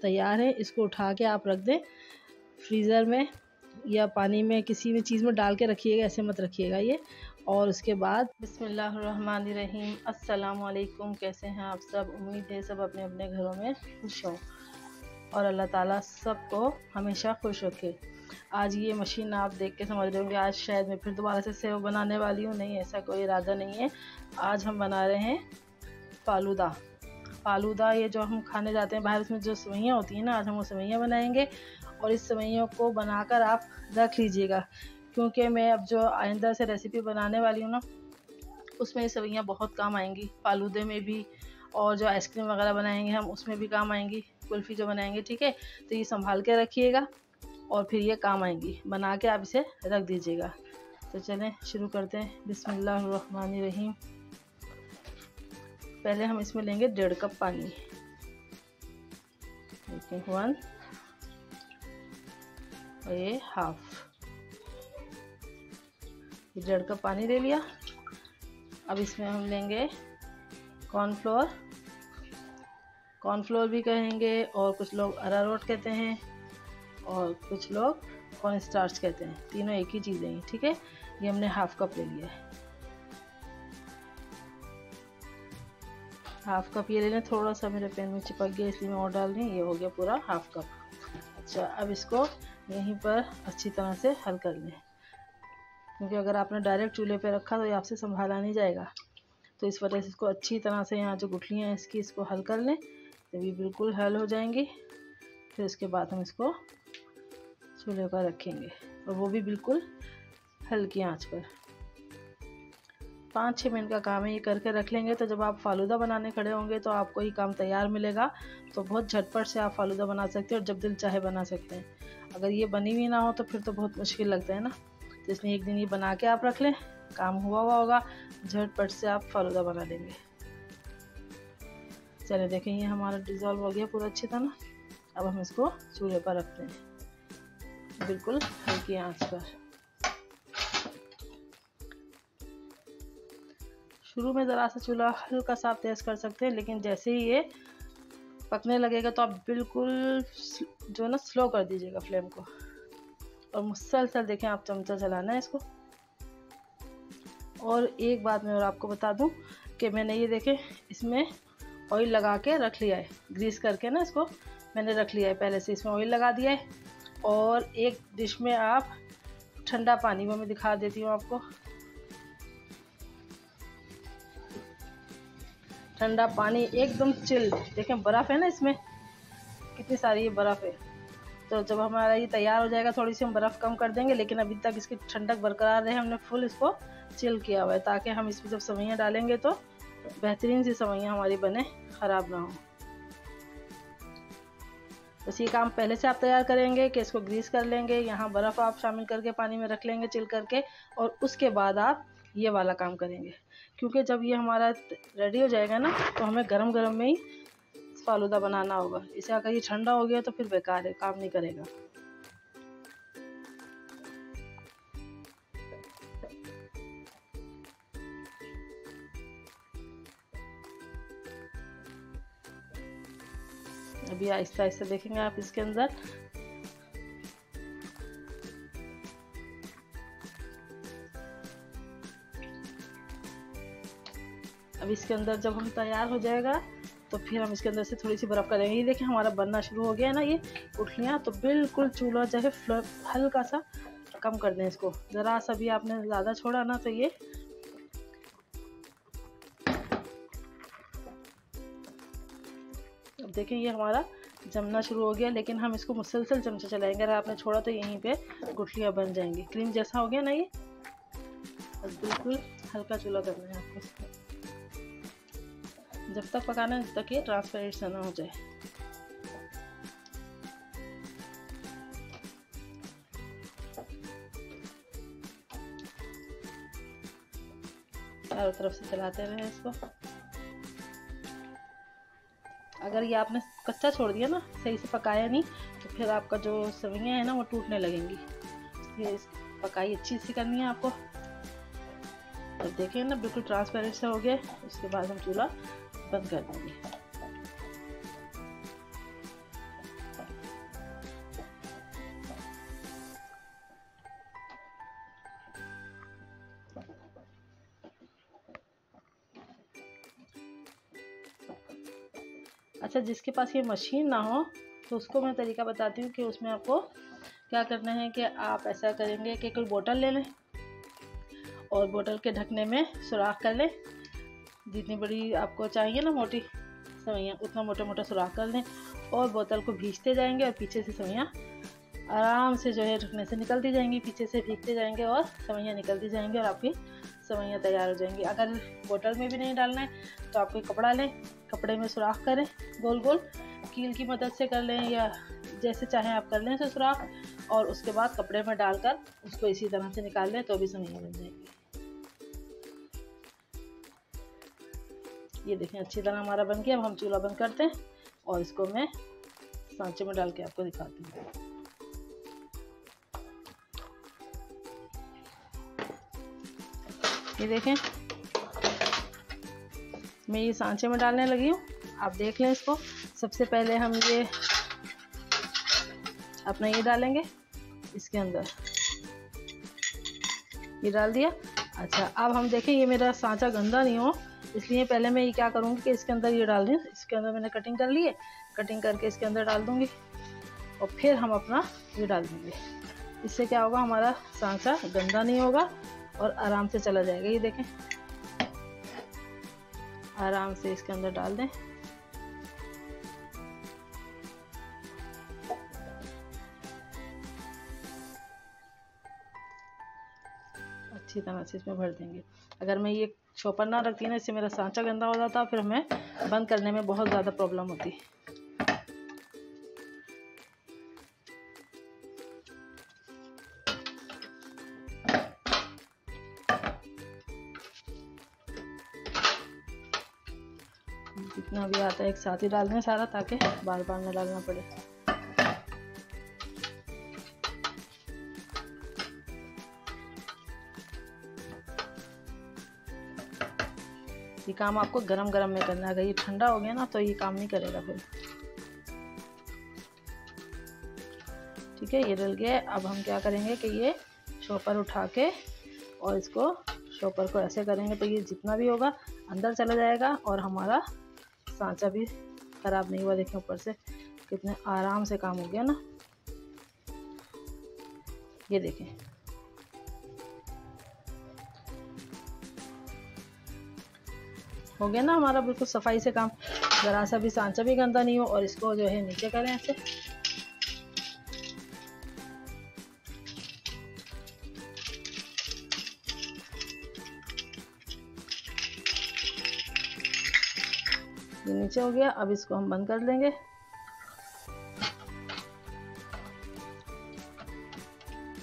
तैयार है। इसको उठा के आप रख दें फ्रीज़र में या पानी में, किसी भी चीज़ में डाल के रखिएगा, ऐसे मत रखिएगा ये। और उसके बाद बिस्मिल्लाहिर्रहमानिर्रहीम, अस्सलाम वालेकुम। कैसे हैं आप सब? उम्मीद है सब अपने अपने घरों में खुश हों और अल्लाह ताला सबको हमेशा खुश रखे। आज ये मशीन आप देख के समझ रहे होंगे आज शायद मैं फिर दोबारा से सेव बनाने वाली हूँ। नहीं, ऐसा कोई इरादा नहीं है। आज हम बना रहे हैं फालूदा। फालूदा ये जो हम खाने जाते हैं बाहर, उसमें जो सेवइयाँ होती हैं ना, आज हम वो सेवइयाँ बनाएंगे। और इस सेवइयों को बनाकर आप रख लीजिएगा, क्योंकि मैं अब जो आइंदा से रेसिपी बनाने वाली हूँ ना, उसमें ये सेवइयाँ बहुत काम आएंगी। फालूदे में भी, और जो आइसक्रीम वगैरह बनाएंगे हम उसमें भी काम आएंगी, कुल्फ़ी जो बनाएंगे, ठीक है। तो ये संभाल के रखिएगा और फिर ये काम आएंगी। बना के आप इसे रख दीजिएगा। तो चलें शुरू करते हैं। बिस्मिल्लाहिर्रहमानिर्रहीम। पहले हम इसमें लेंगे 1.5 कप पानी। 1 और ये हाफ, 1.5 कप पानी ले लिया। अब इसमें हम लेंगे कॉर्नफ्लोर। कॉर्नफ्लोर भी कहेंगे और कुछ लोग अरारोट कहते हैं और कुछ लोग कॉर्न स्टार्च कहते हैं। तीनों एक ही चीज़ें हैं, ठीक है। ये हमने हाफ कप ले लिया है। हाफ कप ये ले लें। थोड़ा सा मेरे पेन में चिपक गया इसलिए मैं और डाल रही हूँ। ये हो गया पूरा हाफ कप। अच्छा, अब इसको यहीं पर अच्छी तरह से हल कर लें, क्योंकि अगर आपने डायरेक्ट चूल्हे पे रखा तो ये आपसे संभाला नहीं जाएगा। तो इस वजह से इसको अच्छी तरह से यहाँ जो गुठलियाँ हैं इसकी, इसको हल कर लें। जब ये बिल्कुल हल हो जाएंगी फिर उसके बाद हम इसको चूल्हे पर रखेंगे, और वो भी बिल्कुल हल्की आंच पर। 5-6 मिनट का काम है, ये करके रख लेंगे। तो जब आप फालूदा बनाने खड़े होंगे तो आपको ये काम तैयार मिलेगा। तो बहुत झटपट से आप फालूदा बना सकते हैं और जब दिल चाहे बना सकते हैं। अगर ये बनी हुई ना हो तो फिर तो बहुत मुश्किल लगता है ना। तो इसलिए एक दिन ये बना के आप रख लें, काम हुआ होगा, झटपट से आप फालूदा बना लेंगे। चलिए देखें, ये हमारा डिज़ोल्व हो गया पूरा अच्छी तरह। अब हम इसको चूल्हे पर रखते हैं बिल्कुल हल्की आंच पर। शुरू में ज़रा सा चूल्हा हल्का सा आप तेज़ कर सकते हैं, लेकिन जैसे ही ये पकने लगेगा तो आप बिल्कुल जो ना स्लो कर दीजिएगा फ्लेम को, और मुसलसल देखें आप चमचा चलाना है इसको। और एक बात मैं और आपको बता दूं कि मैंने ये देखें इसमें ऑयल लगा के रख लिया है, ग्रीस करके ना इसको मैंने रख लिया है पहले से। इसमें ऑयल लगा दिया है। और एक डिश में आप ठंडा पानी, वो मैं दिखा देती हूँ आपको। ठंडा पानी एकदम चिल, देखें बर्फ़ है ना इसमें, कितनी सारी ये बर्फ़ है। तो जब हमारा ये तैयार हो जाएगा थोड़ी सी हम बर्फ़ कम कर देंगे, लेकिन अभी तक इसकी ठंडक बरकरार रहे। हमने फुल इसको चिल किया हुआ है, ताकि हम इसमें जब सेवइयाँ डालेंगे तो बेहतरीन सी सेवइयाँ हमारी बने, ख़राब ना हो। बस ये काम पहले से आप तैयार करेंगे कि इसको ग्रीस कर लेंगे, यहाँ बर्फ़ आप शामिल करके पानी में रख लेंगे चिल करके, और उसके बाद आप ये वाला काम करेंगे। क्योंकि जब ये हमारा रेडी हो जाएगा ना तो हमें गरम गरम में ही फालूदा बनाना होगा। इसे अगर ये ठंडा हो गया तो फिर बेकार है, काम नहीं करेगा। अभी आहिस्ता आहिस्ता देखेंगे आप इसके अंदर। अब इसके अंदर जब हम तैयार हो जाएगा तो फिर हम इसके अंदर से थोड़ी सी बर्फ़ करेंगे। ये देखिए हमारा बनना शुरू हो गया है ना ये गुठलियाँ। तो बिल्कुल चूल्हा जो है हल्का सा कम कर दें इसको। ज़रा सा भी आपने ज़्यादा छोड़ा ना तो ये अब देखिए ये हमारा जमना शुरू हो गया, लेकिन हम इसको मुसलसल चमचा चलाएंगे। अगर आपने छोड़ा तो यहीं पे गुठलियाँ बन जाएंगी। क्रीम जैसा हो गया ना ये। बस बिल्कुल हल्का चूल्हा करना है आपको, जब तक पकाना है जब तक ये ट्रांसपेरेंट सा ना हो जाए। चारों तरफ से चलाते रहे इसको। अगर ये आपने कच्चा छोड़ दिया ना, सही से पकाया नहीं, तो फिर आपका जो सेवइयाँ है ना वो टूटने लगेंगी। इसलिए पकाई अच्छी सी करनी है आपको। अब देखें ना बिल्कुल ट्रांसपेरेंट सा हो गया। उसके बाद हम चूल्हा बंद कर देंगे। अच्छा, जिसके पास ये मशीन ना हो तो उसको मैं तरीका बताती हूँ कि उसमें आपको क्या करना है कि आप ऐसा करेंगे कि कोई बोतल ले लें और बोतल के ढकने में सुराख कर लें। जितनी बड़ी आपको चाहिए ना मोटी सवैयाँ, उतना मोटा मोटा सुराख कर लें और बोतल को भींचते जाएंगे और पीछे से सवैयाँ आराम से जो है ढकने से निकलती जाएंगी, पीछे से भीगते जाएंगे और सवैयाँ निकलती जाएंगी और आपकी सवैयाँ तैयार हो जाएंगी। अगर बोतल में भी नहीं डालना है तो आप कोई कपड़ा लें, कपड़े में सुराख करें, गोल गोल कील की मदद से कर लें या जैसे चाहें आप कर लें इसे सुराख, और उसके बाद कपड़े में डालकर उसको इसी तरह से निकाल लें तो भी सवैयाँ बन जाएंगी। ये देखें अच्छी तरह हमारा बन गया। अब हम चूल्हा बंद करते हैं और इसको मैं सांचे में डाल के आपको दिखाती हूँ। ये देखें मैं ये सांचे में डालने लगी हूँ, आप देख लें इसको। सबसे पहले हम ये अपना ये डालेंगे इसके अंदर, ये डाल दिया। अच्छा, अब हम देखें ये मेरा सांचा गंदा नहीं हो, इसलिए पहले मैं ये क्या करूँगी कि इसके अंदर ये डाल दूँ। इसके अंदर मैंने कटिंग कर ली है, कटिंग करके इसके अंदर डाल दूँगी और फिर हम अपना ये डाल देंगे। इससे क्या होगा, हमारा सांचा गंदा नहीं होगा और आराम से चला जाएगा। ये देखें आराम से इसके अंदर डाल दें। अच्छी तरह से इसमें भर देंगे। अगर मैं ये शॉपर ना रखती ना, इससे मेरा सांचा गंदा हो जाता, फिर हमें बंद करने में बहुत ज़्यादा प्रॉब्लम होती। जितना भी आता है एक साथ ही डाल दें सारा, ताकि बार बार ना डालना पड़े। ये काम आपको गरम गरम में करना है, अगर ये ठंडा हो गया ना तो ये काम नहीं करेगा फिर। ठीक है, ये डल गया। अब हम क्या करेंगे कि ये शॉपर उठा के और इसको शॉपर को ऐसे करेंगे तो ये जितना भी होगा अंदर चला जाएगा और हमारा सांचा भी खराब नहीं हुआ। देखें ऊपर से कितने आराम से काम हो गया ना। ये देखें हो गया ना हमारा बिल्कुल सफाई से काम, ज़रा सा भी सांचा भी गंदा नहीं हो। और इसको जो है नीचे करें ऐसे, ये नीचे हो गया। अब इसको हम बंद कर देंगे।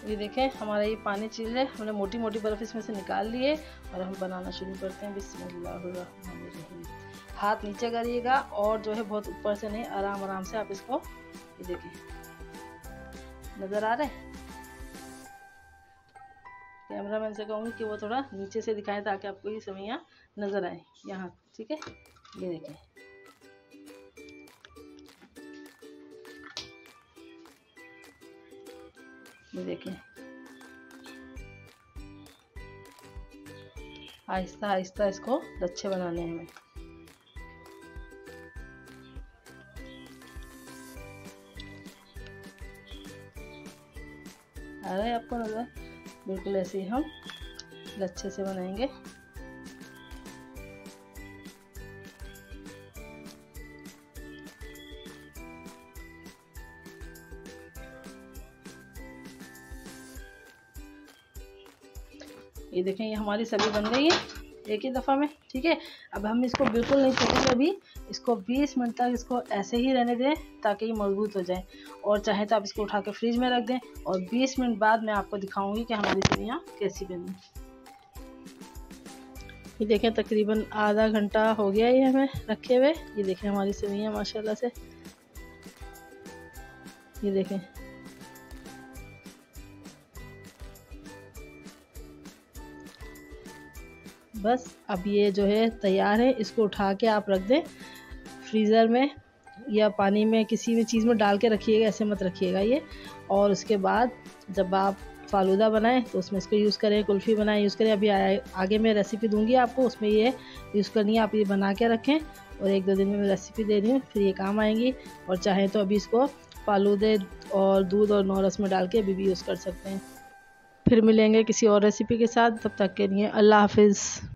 ये देखें हमारा ये पानी चिल है, हमने मोटी मोटी बर्फ़ इसमें से निकाल ली है और हम बनाना शुरू करते हैं। बिस्मिल्लाहिर्रहमानिर्रहीम। हाथ नीचे करिएगा और जो है बहुत ऊपर से नहीं, आराम आराम से आप इसको, ये देखिए नज़र आ रहा है। कैमरामैन से कहूँगी कि वो थोड़ा नीचे से दिखाए ताकि आपको ये सवैयाँ नज़र आए यहाँ। ठीक है, ये देखें ये देखें आहिस्ता आहिस्ता इसको लच्छे बनाने हैं हमें। आ रहा है आपको नज़र? बिल्कुल ऐसे ही हम लच्छे से बनाएंगे। ये देखें ये हमारी सब्जी बन गई है एक ही दफ़ा में। ठीक है, अब हम इसको बिल्कुल नहीं छोड़ेंगे, अभी इसको 20 मिनट तक इसको ऐसे ही रहने दें ताकि ये मजबूत हो जाए। और चाहे तो आप इसको उठा के फ्रिज में रख दें और 20 मिनट बाद मैं आपको दिखाऊंगी कि हमारी सब्जियाँ कैसी बनी। ये देखें तकरीबन आधा घंटा हो गया ये हमें रखे हुए। ये देखें हमारी सब्जियाँ माशाल्लाह से, ये देखें बस अब ये जो है तैयार है। इसको उठा के आप रख दें फ्रीज़र में या पानी में, किसी भी चीज़ में डाल के रखिएगा, ऐसे मत रखिएगा ये। और उसके बाद जब आप फ़ालूदा बनाएं तो उसमें इसको यूज़ करें, कुल्फ़ी बनाएं यूज़ करें। अभी आगे मैं रेसिपी दूंगी आपको, उसमें ये यूज़ करनी है। आप ये बना के रखें और 1-2 दिन में मैं रेसिपी दे रही हूँ, फिर ये काम आएंगी। और चाहें तो अभी इसको फ़ालूदे और दूध और नौरस में डाल के अभी भी यूज़ कर सकते हैं। फिर मिलेंगे किसी और रेसिपी के साथ, तब तक के लिए अल्लाह हाफ़िज़।